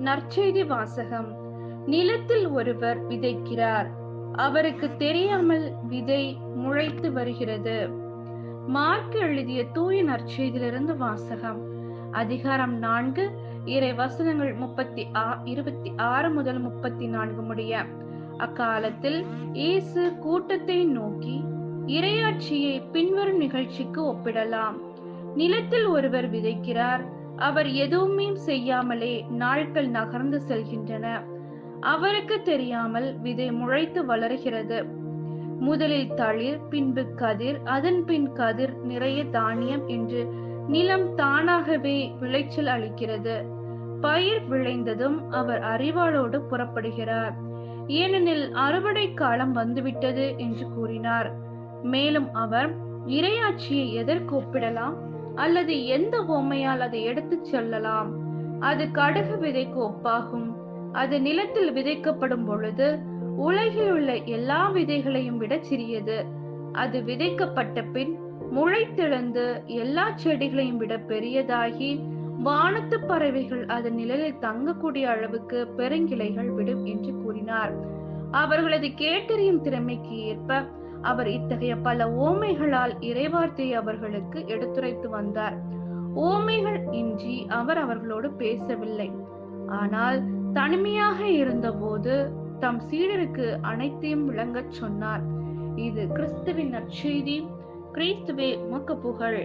நற்செய்தி வாசகம். நிலத்தில் ஒருவர் விதைக்கிறார். அவருக்கு தெரியாமல் விதை முளைத்து வருகிறது. மார்க் எழுதிய தூய நற்செய்தியிலிருந்து வாசகம். அதிகாரம் 4, இறை வசனங்கள் 26 முதல் 34 முடிய. அக்காலத்தில் இயேசு கூட்டத்தை நோக்கி, இறையாட்சியை பின்வரும் நிகழ்ச்சிக்கு ஒப்பிடலாம். நிலத்தில் ஒருவர் விதைக்கிறார். அவர் எதுவுமே செய்யாமலே நாட்கள் நகர்ந்து செல்கின்றன. அவருக்கு தெரியாமல் விதை முளைத்து வளர்கிறது. முதலில் தளிர், பின்பு கதிர், அதன் பின் கதிர் நிறைய தானியம் என்று நிலம் தானாகவே விளைச்சல் அளிக்கிறது. பயிர் விளைந்ததும் அவர் அறிவாளோடு புறப்படுகிறார், ஏனெனில் அறுவடை காலம் வந்துவிட்டது என்று கூறினார். மேலும் அவர், இறையாட்சியை எதற்கு ஒப்பிடலாம் அல்லது எந்த உவமையால் அதை எடுத்துச் சொல்லலாம்? அது கடுகு விதைக்கு ஒப்பாகும். அது நிலத்தில் விதைக்கப்படும் பொழுது உலகில் உள்ள எல்லா விதைகளையும் விட சிறியது. அது விதைக்கப்பட்ட பின் முளைத்தெழுந்து எல்லா செடிகளையும் விட பெரியதாகி வானத்து பறவைகள் அதன் நிழலில் தங்கக்கூடிய அளவுக்கு பெருங்கிளைகள் விடும் என்று கூறினார். அவர்களது கேட்டறியும் திறமைக்கு ஏற்ப அவர் இத்தகைய பல ஓமைகளால் இறைவார்த்தையை அவர்களுக்கு எடுத்துரைத்து வந்தார். ஓமைகள் இன்றி அவர் அவர்களோடு பேசவில்லை. ஆனால் தனிமையாக இருந்தபோது தம் சீடருக்கு அனைத்தையும் விளங்கச் சொன்னார். இது கிறிஸ்துவின் நற்செய்தி. கிறிஸ்துவே உமக்கு புகழ்.